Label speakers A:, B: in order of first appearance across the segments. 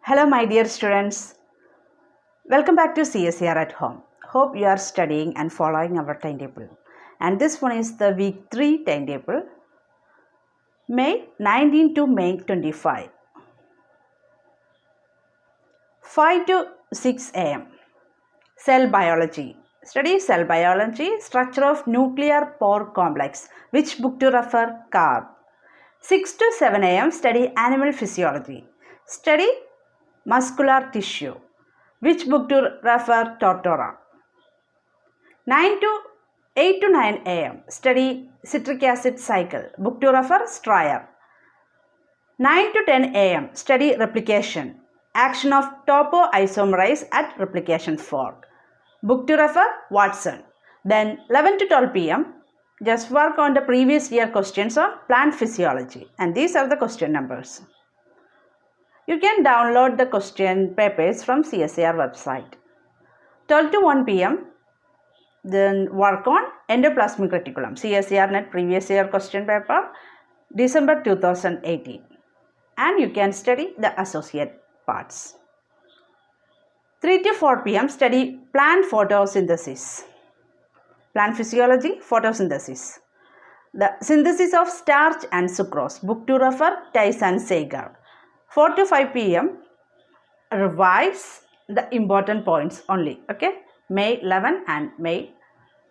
A: Hello my dear students, welcome back to CSIR at home. Hope you are studying and following our timetable. And this one is the week 3 timetable, May 19 to May 25. 5 to 6 am. Cell biology. Study cell biology, structure of nuclear pore complex. Which book to refer? Carb. 6 to 7 am. Study animal physiology. Study muscular tissue. Which book to refer? Tortora. 8 to 9 am. Study citric acid cycle. Book to refer? CSIR. 9 to 10 am. Study replication. Action of topoisomerase at replication fork. Book to refer? Watson. Then 11 to 12 pm. Just work on the previous year questions on plant physiology. And these are the question numbers. You can download the question papers from CSIR website. 12 to 1 pm. Then work on endoplasmic reticulum. CSIR NET previous year question paper, December 2018. And you can study the associate parts. 3 to 4 pm. Study plant photosynthesis. Plant physiology, photosynthesis. The synthesis of starch and sucrose. Book to refer? Tice and Sager. 4 to 5 pm. Revise the important points only. Okay. May 11 and May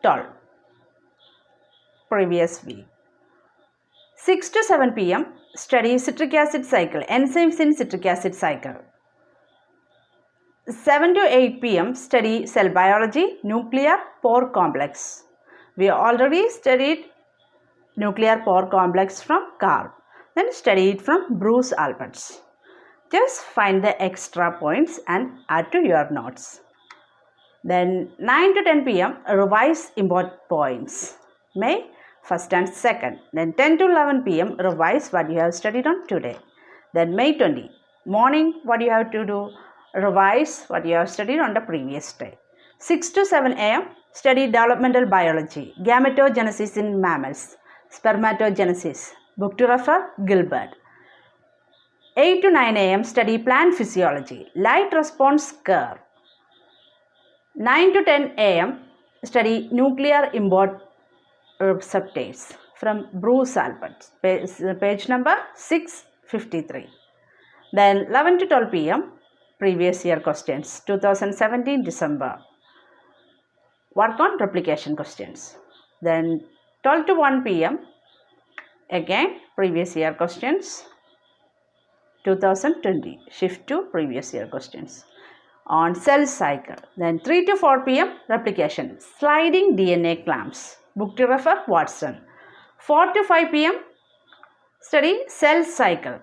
A: 12. Previous week. 6 to 7 pm. Study citric acid cycle. Enzymes in citric acid cycle. 7 to 8 pm. Study cell biology. Nuclear pore complex. We already studied nuclear pore complex from Carb. Then study it from Bruce Alberts. Just find the extra points and add to your notes. Then 9 to 10 pm, revise important points. May 1st and 2nd. Then 10 to 11 pm, revise what you have studied on today. Then May 20, morning, what you have to do? Revise what you have studied on the previous day. 6 to 7 am, study developmental biology. Gametogenesis in mammals. Spermatogenesis. Book to refer? Gilbert. 8 to 9 am, study plant physiology. Light response curve. 9 to 10 am, study nuclear import receptors from Bruce Alberts. Page number 653. Then 11 to 12 pm, previous year questions. 2017 December. Work on replication questions. Then 12 to 1 pm, again previous year questions. 2020, shift to previous year questions on cell cycle. Then 3 to 4 pm, replication, sliding DNA clamps. Book to refer? Watson. 4 to 5 pm, study cell cycle.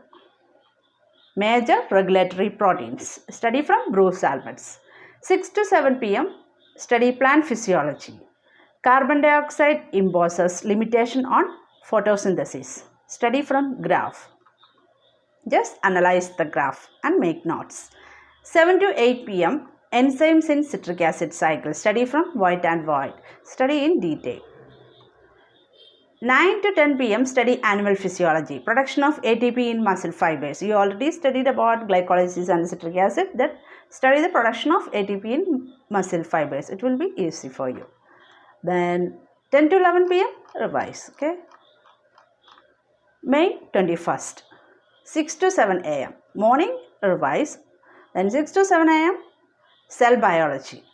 A: Major regulatory proteins. Study from Bruce Alberts. 6 to 7 pm, study plant physiology. Carbon dioxide imposes limitation on photosynthesis. Study from graph. Just analyze the graph and make notes. 7 to 8 pm, enzymes in citric acid cycle. Study from White and White. Study in detail. 9 to 10 pm, study animal physiology. Production of ATP in muscle fibers. You already studied about glycolysis and citric acid. Then study the production of ATP in muscle fibers. It will be easy for you. Then 10 to 11 pm, revise. Okay. May 21st. 6 to 7 am, morning, revise. Then 6 to 7 am, cell biology.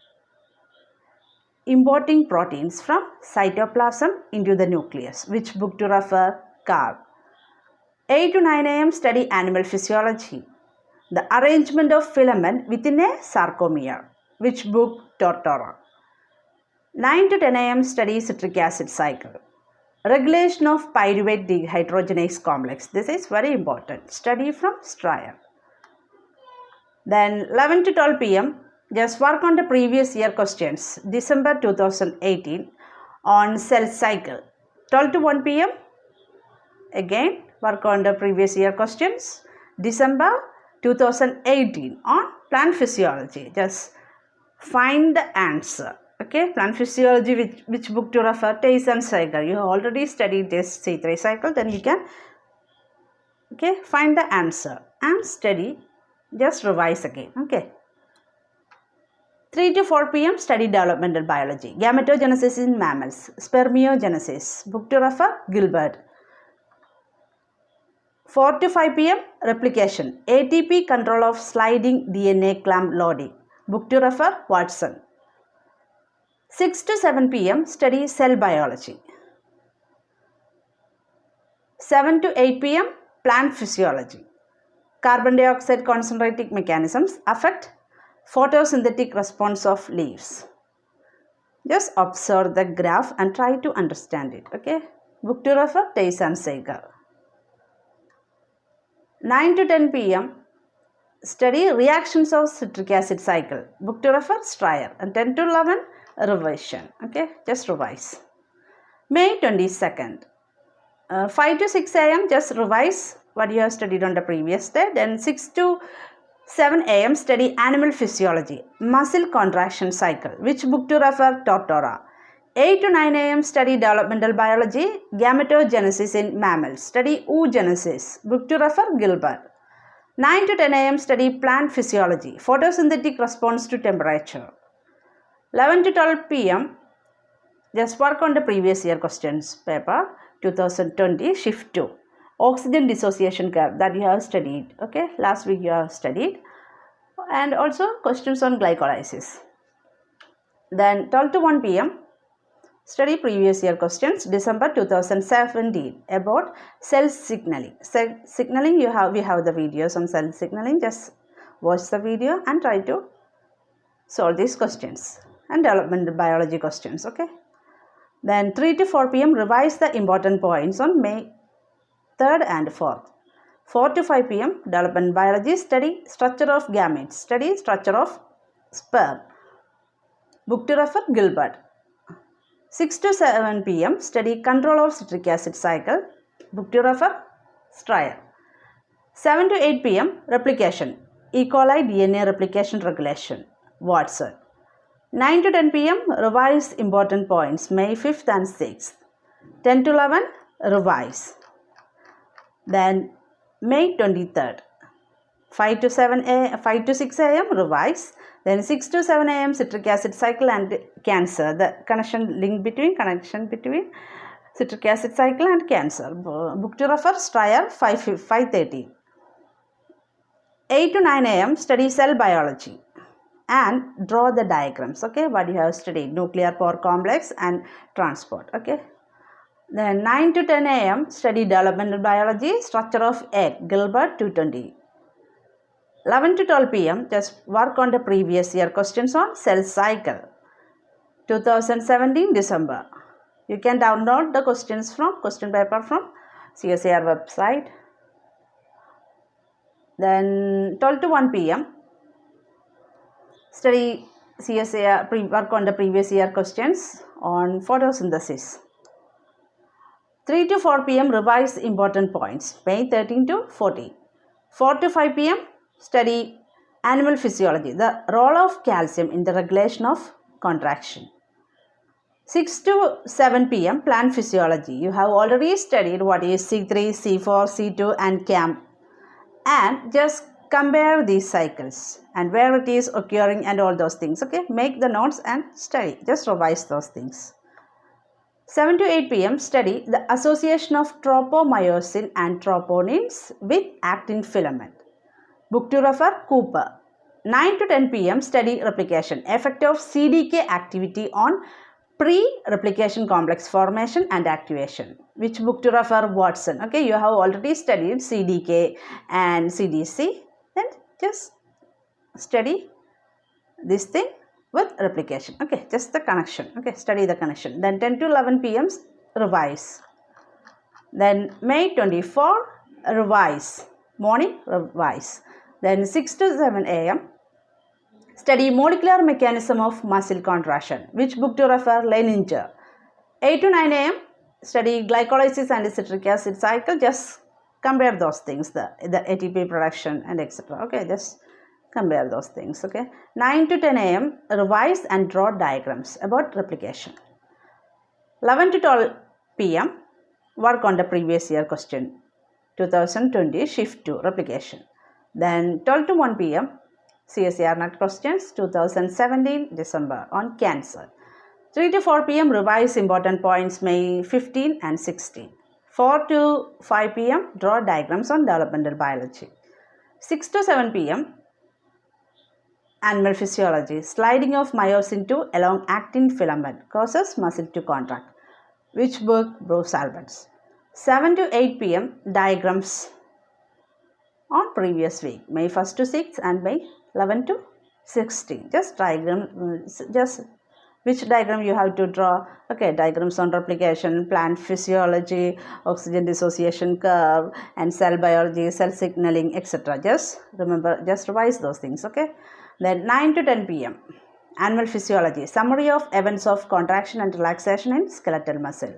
A: Importing proteins from cytoplasm into the nucleus. Which book to refer? Carb. 8 to 9 am, study animal physiology. The arrangement of filament within a sarcomere. Which book? Tortora. 9 to 10 am, study citric acid cycle. Regulation of pyruvate dehydrogenase complex. This is very important. Study from CSIR. Then 11 to 12 pm, just work on the previous year questions. December 2018 on cell cycle. 12 to 1 pm, again work on the previous year questions. December 2018 on plant physiology. Just find the answer. Okay, plant physiology, which book to refer? Tice and Sager. You have already studied this C3 cycle. Then you can find the answer and study Just revise again. Okay. 3 to 4 p.m. study developmental biology. Gametogenesis in mammals. Spermiogenesis. Book to refer Gilbert. 4 to 5 p.m. replication. ATP control of sliding DNA clamp loading. Book to refer Watson. 6 to 7 p.m. study cell biology. 7 to 8 p.m. plant physiology. Carbon dioxide concentrating mechanisms affect photosynthetic response of leaves. Just observe the graph and try to understand it. Okay. Book to refer Tays and Sager. 9 to 10 p.m. study reactions of citric acid cycle. Book to refer Stryer. And 10 to 11 revision. Okay. Just revise. May 22nd. 5 to 6 a.m. just revise what you have studied on the previous day. Then 6 to 7 a.m. study animal physiology, muscle contraction cycle. Which book to refer? Tortora. 8 to 9 a.m. study developmental biology, gametogenesis in mammals. Study oogenesis. Book to refer Gilbert. 9 to 10 a.m. study plant physiology, photosynthetic response to temperature. 11 to 12 p.m. just work on the previous year questions paper 2020 shift 2. Oxygen dissociation curve that you have studied. Okay, last week you have studied. And also questions on glycolysis. Then 12 to 1 p.m. study previous year questions December 2017 about cell signaling. Cell signaling we have the videos on cell signaling. Just watch the video and try to solve these questions and developmental biology questions. Okay. Then 3 to 4 p.m. revise the important points on May 3rd and 4th. 4 to 5 p.m. development biology study structure of gametes. Study structure of sperm. Book to refer Gilbert. 6 to 7 p.m. study control of citric acid cycle. Book to refer Stryer. 7 to 8 p.m. replication. E. coli DNA replication regulation. Watson. 9 to 10 p.m. revise important points May 5th and 6th. 10 to 11 revise. Then May 23rd. 5 to 6 a.m. revise. Then 6 to 7 a.m. citric acid cycle and cancer. The connection between citric acid cycle and cancer. Book to refer Stryer 5:30. 8 to 9 a.m. study cell biology and draw the diagrams. Okay, what you have studied nuclear pore complex and transport. Okay. Then 9 to 10 a.m. study developmental biology, structure of egg, Gilbert 220. 11 to 12 p.m. just work on the previous year questions on cell cycle, 2017 December. You can download the questions from question paper from CSIR website. Then 12 to 1 p.m. study CSIR, work on the previous year questions on photosynthesis. 3 to 4 p.m. revise important points, May 13 to 14. 4 to 5 p.m. study animal physiology, the role of calcium in the regulation of contraction. 6 to 7 p.m. plant physiology. You have already studied what is C3, C4, C2 and CAM. And just compare these cycles and where it is occurring and all those things. Okay, make the notes and study. Just revise those things. 7 to 8 p.m. study the association of tropomyosin and troponins with actin filament. Book to refer Cooper. 9 to 10 p.m. study replication, effect of CDK activity on pre-replication complex formation and activation. Which book to refer? Watson. Okay, you have already studied CDK and CDC. Then just study this thing with replication. Okay, just the connection. Okay, study the connection. Then 10 to 11 p.m. revise. Then May 24 revise. Morning revise. Then 6 to 7 a.m. study molecular mechanism of muscle contraction. Which book to refer? Leininger. 8 to 9 a.m. study glycolysis and citric acid cycle. Just compare those things, the ATP production and etc. Okay, just compare those things. Okay, 9 to 10 a.m. revise and draw diagrams about replication. 11 to 12 p.m. work on the previous year question 2020 shift 2 replication. Then 12 to 1 p.m. CSIR NET questions 2017 December on cancer. 3 to 4 p.m. revise important points May 15 and 16. 4 to 5 p.m. draw diagrams on developmental biology. 6 to 7 p.m. animal physiology. Sliding of myosin 2 along actin filament causes muscle to contract. Which book? Bruce Alberts. 7 to 8 p.m. diagrams on previous week, May 1st to 6th and May 11 to 16. Just which diagram you have to draw. Okay, diagrams on replication, plant physiology, oxygen dissociation curve, and cell biology, cell signaling, etc. Just remember, just revise those things. Okay. Then 9 to 10 p.m. animal physiology, summary of events of contraction and relaxation in skeletal muscle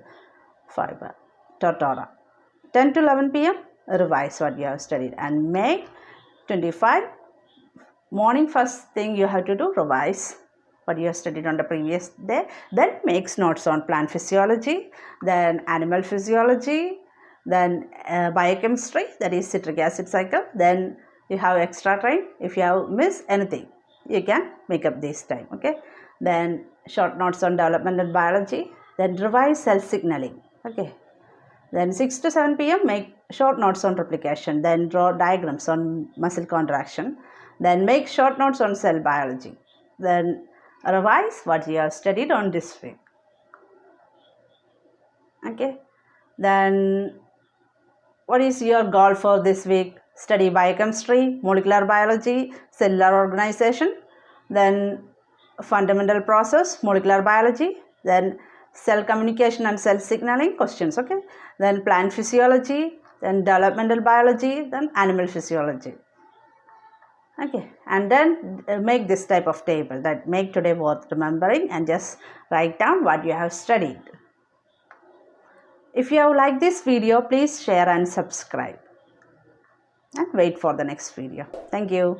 A: fiber, tortora. 10 to 11 p.m. revise what you have studied, and May 25 morning first thing you have to do, revise what you have studied on the previous day, then makes notes on plant physiology, then animal physiology, then biochemistry, that is citric acid cycle. Then you have extra time. If you have missed anything, you can make up this time. Okay, then short notes on developmental biology, then revise cell signaling. Okay, then 6 to 7 p.m. make short notes on replication, then draw diagrams on muscle contraction, then make short notes on cell biology, then revise what you have studied on this week. Okay, then what is your goal for this week? Study biochemistry, molecular biology, cellular organization, then fundamental process, molecular biology, then cell communication and cell signaling questions. Okay, then plant physiology, then developmental biology, then animal physiology. Okay, and then make this type of table that make today worth remembering, and just write down what you have studied. If you have liked this video, please share and subscribe, and wait for the next video. Thank you.